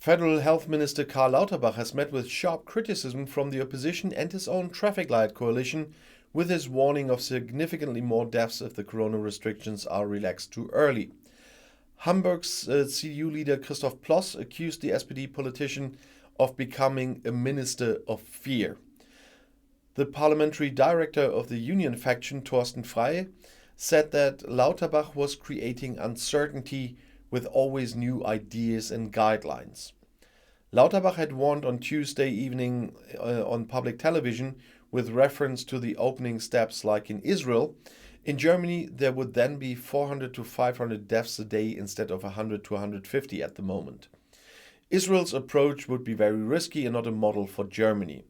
Federal Health Minister Karl Lauterbach has met with sharp criticism from the opposition and his own traffic light coalition, with his warning of significantly more deaths if the corona restrictions are relaxed too early. Hamburg's CDU leader Christoph Ploss accused the SPD politician of becoming a minister of fear. The parliamentary director of the union faction, Thorsten Frey, said that Lauterbach was creating uncertainty with always new ideas and guidelines. Lauterbach had warned on Tuesday evening on public television with reference to the opening steps like in Israel. In Germany, there would then be 400 to 500 deaths a day instead of 100 to 150 at the moment. Israel's approach would be very risky and not a model for Germany.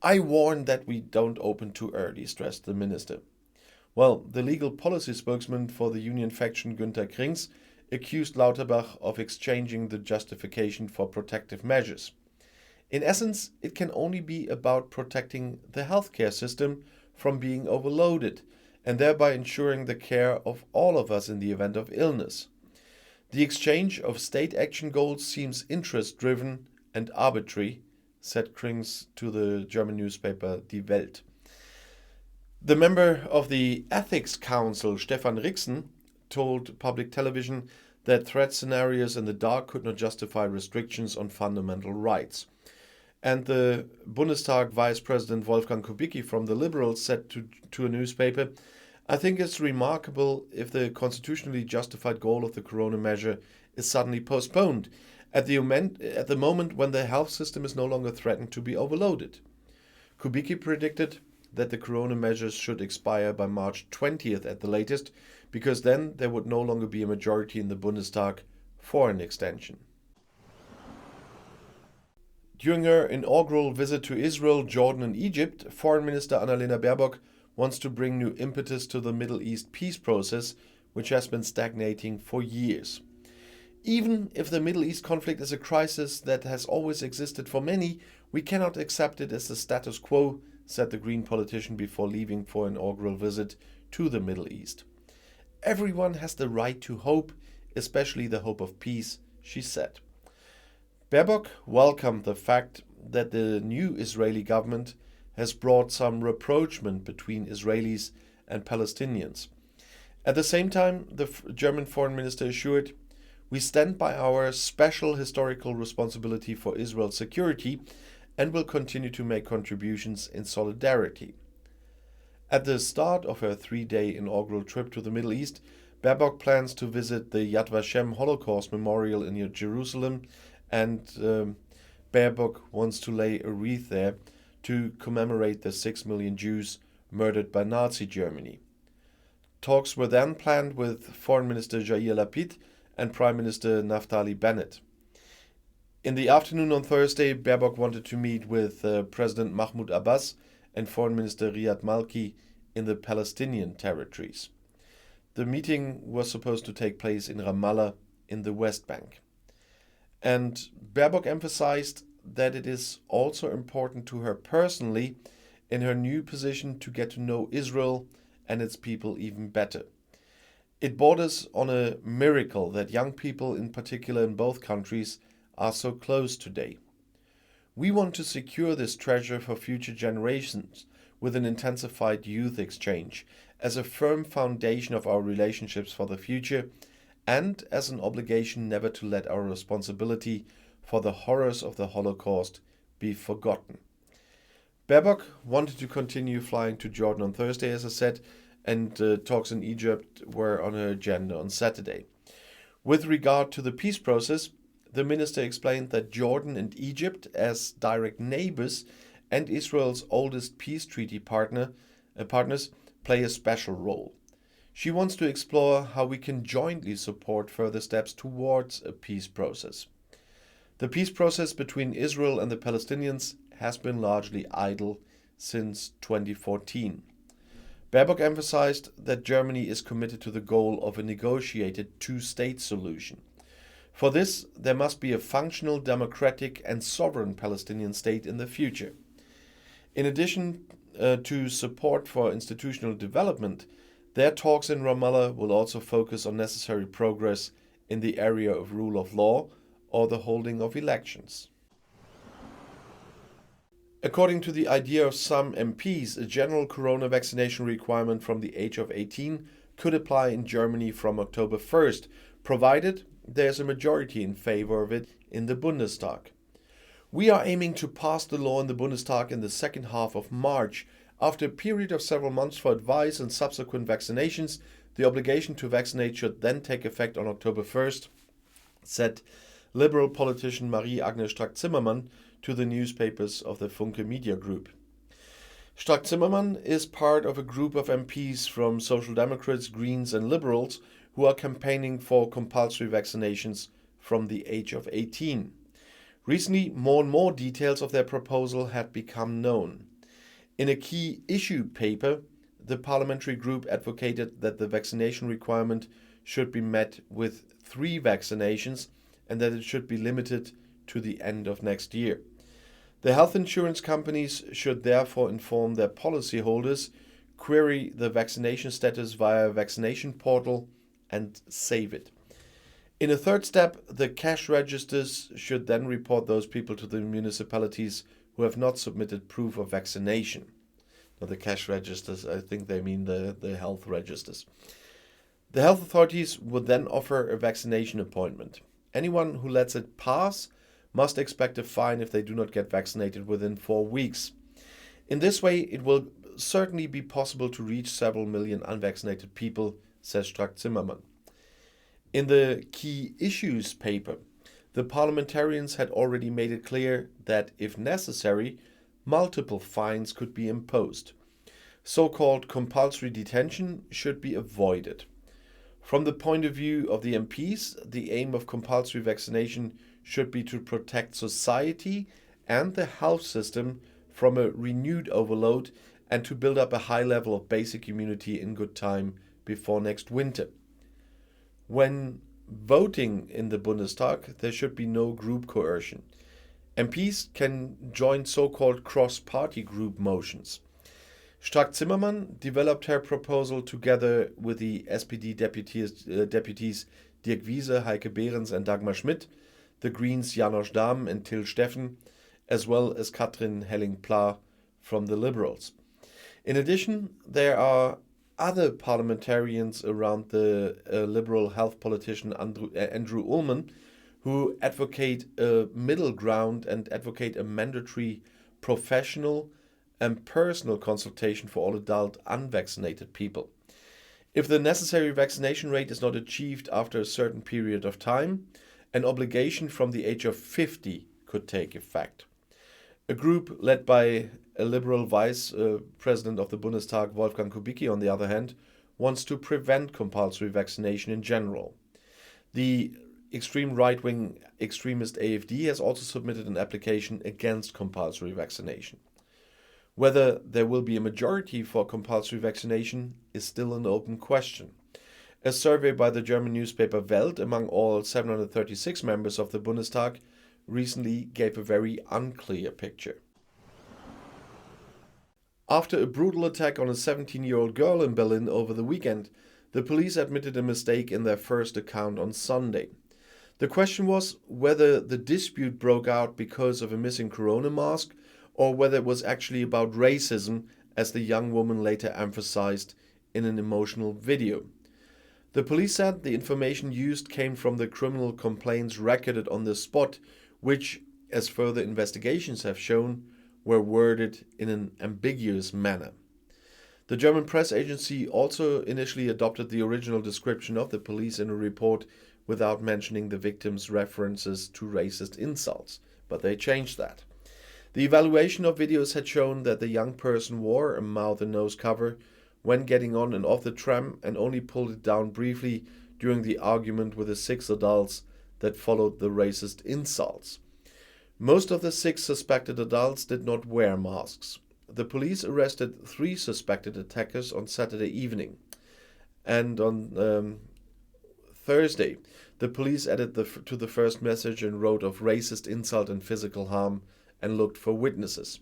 I warn that we don't open too early, stressed the minister. Well, the legal policy spokesman for the union faction, Günther Krings, accused Lauterbach of exchanging the justification for protective measures. In essence, it can only be about protecting the healthcare system from being overloaded and thereby ensuring the care of all of us in the event of illness. The exchange of state action goals seems interest-driven and arbitrary, said Krings to the German newspaper Die Welt. The member of the Ethics Council, Stefan Rixen, told public television that threat scenarios in the dark could not justify restrictions on fundamental rights. And the Bundestag Vice President Wolfgang Kubicki from the Liberals said to a newspaper, I think it's remarkable if the constitutionally justified goal of the corona measure is suddenly postponed at the moment when the health system is no longer threatened to be overloaded. Kubicki predicted that the corona measures should expire by March 20th at the latest, because then there would no longer be a majority in the Bundestag for an extension. During her inaugural visit to Israel, Jordan and Egypt, Foreign Minister Annalena Baerbock wants to bring new impetus to the Middle East peace process, which has been stagnating for years. Even if the Middle East conflict is a crisis that has always existed for many, we cannot accept it as the status quo, said the Green politician before leaving for an inaugural visit to the Middle East. Everyone has the right to hope, especially the hope of peace, she said. Baerbock welcomed the fact that the new Israeli government has brought some rapprochement between Israelis and Palestinians. At the same time, the German foreign minister assured, we stand by our special historical responsibility for Israel's security and will continue to make contributions in solidarity. At the start of her 3-day inaugural trip to the Middle East, Baerbock plans to visit the Yad Vashem Holocaust Memorial in Jerusalem, and Baerbock wants to lay a wreath there to commemorate the 6 million Jews murdered by Nazi Germany. Talks were then planned with Foreign Minister Yair Lapid and Prime Minister Naftali Bennett. In the afternoon on Thursday, Baerbock wanted to meet with President Mahmoud Abbas and Foreign Minister Riyad Malki in the Palestinian territories. The meeting was supposed to take place in Ramallah in the West Bank. And Baerbock emphasized that it is also important to her personally in her new position to get to know Israel and its people even better. It borders on a miracle that young people, in particular in both countries, are so close today. We want to secure this treasure for future generations with an intensified youth exchange as a firm foundation of our relationships for the future and as an obligation never to let our responsibility for the horrors of the Holocaust be forgotten. Baerbock wanted to continue flying to Jordan on Thursday, as I said, and talks in Egypt were on her agenda on Saturday. With regard to the peace process, the minister explained that Jordan and Egypt, as direct neighbors and Israel's oldest peace treaty partners, play a special role. She wants to explore how we can jointly support further steps towards a peace process. The peace process between Israel and the Palestinians has been largely idle since 2014. Baerbock emphasized that Germany is committed to the goal of a negotiated two-state solution. For this, there must be a functional, democratic and sovereign Palestinian state in the future. In addition to support for institutional development, their talks in Ramallah will also focus on necessary progress in the area of rule of law, or the holding of elections. According to the idea of some MPs, a general corona vaccination requirement from the age of 18 could apply in Germany from October 1st, provided there's a majority in favor of it in the Bundestag. We are aiming to pass the law in the Bundestag in the second half of March. After a period of several months for advice and subsequent vaccinations, the obligation to vaccinate should then take effect on October 1st, said Liberal politician Marie-Agnes Strack-Zimmermann to the newspapers of the Funke Media Group. Strack-Zimmermann is part of a group of MPs from Social Democrats, Greens and Liberals who are campaigning for compulsory vaccinations from the age of 18. Recently, more and more details of their proposal had become known. In a key issue paper, the parliamentary group advocated that the vaccination requirement should be met with 3 vaccinations and that it should be limited to the end of next year. The health insurance companies should therefore inform their policyholders, query the vaccination status via a vaccination portal, and save it. In a third step, the cash registers should then report those people to the municipalities who have not submitted proof of vaccination. Now, the cash registers, I think they mean the health registers. The health authorities would then offer a vaccination appointment. Anyone who lets it pass must expect a fine if they do not get vaccinated within 4 weeks. In this way, it will certainly be possible to reach several million unvaccinated people, says Strack-Zimmermann. In the key issues paper, the parliamentarians had already made it clear that, if necessary, multiple fines could be imposed. So-called compulsory detention should be avoided. From the point of view of the MPs, the aim of compulsory vaccination should be to protect society and the health system from a renewed overload and to build up a high level of basic immunity in good time before next winter. When voting in the Bundestag, there should be no group coercion. MPs can join so-called cross-party group motions. Strack-Zimmermann developed her proposal together with the SPD deputies Dirk Wiese, Heike Behrens and Dagmar Schmidt, the Greens Janosch Dahm and Till Steffen, as well as Katrin Helling-Pla from the Liberals. In addition, there are other parliamentarians around the Liberal health politician Andrew Ullman, who advocate a middle ground and advocate a mandatory professional and personal consultation for all adult unvaccinated people. If the necessary vaccination rate is not achieved after a certain period of time, an obligation from the age of 50 could take effect. A group led by a Liberal Vice President of the Bundestag, Wolfgang Kubicki, on the other hand, wants to prevent compulsory vaccination in general. The extreme right-wing extremist AfD has also submitted an application against compulsory vaccination. Whether there will be a majority for compulsory vaccination is still an open question. A survey by the German newspaper Welt among all 736 members of the Bundestag recently gave a very unclear picture. After a brutal attack on a 17-year-old girl in Berlin over the weekend, the police admitted a mistake in their first account on Sunday. The question was whether the dispute broke out because of a missing corona mask or whether it was actually about racism, as the young woman later emphasized in an emotional video. The police said the information used came from the criminal complaints recorded on the spot, which, as further investigations have shown, were worded in an ambiguous manner. The German press agency also initially adopted the original description of the police in a report without mentioning the victim's references to racist insults, but they changed that. The evaluation of videos had shown that the young person wore a mouth and nose cover when getting on and off the tram and only pulled it down briefly during the argument with the 6 adults that followed the racist insults. Most of the 6 suspected adults did not wear masks. The police arrested 3 suspected attackers on Saturday evening. And on Thursday, the police added to the first message and wrote of racist insult and physical harm and looked for witnesses.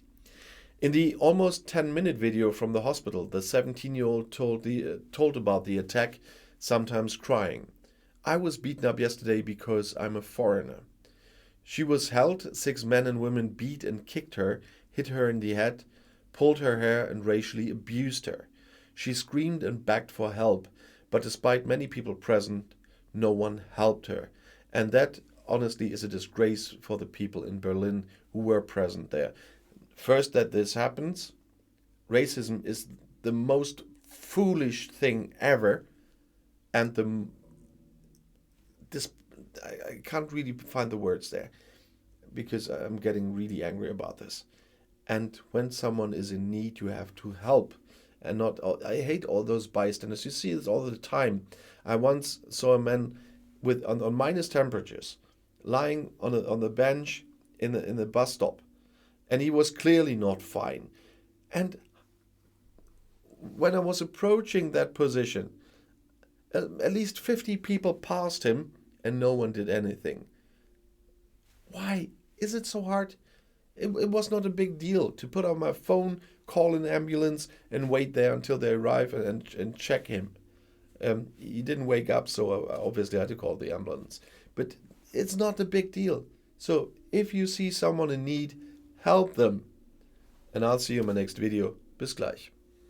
In the almost 10-minute video from the hospital, the 17-year-old told about the attack, sometimes crying. "I was beaten up yesterday because I'm a foreigner." She was held, 6 men and women beat and kicked her, hit her in the head, pulled her hair and racially abused her. She screamed and begged for help, but despite many people present, no one helped her. And that, honestly, is a disgrace for the people in Berlin who were present there. First, that this happens. Racism is the most foolish thing ever, and this I can't really find the words there because I'm getting really angry about this. And when someone is in need, you have to help, and not. I hate all those bystanders. You see this all the time. I once saw a man with on minus temperatures, lying on the bench in the bus stop, and he was clearly not fine. And when I was approaching that position, at least 50 people passed him, and no one did anything. Why is it so hard? It was not a big deal to put on my phone, call an ambulance, and wait there until they arrive and check him. He didn't wake up, so obviously I had to call the ambulance. But it's not a big deal. So if you see someone in need, help them. And I'll see you in my next video. Bis gleich.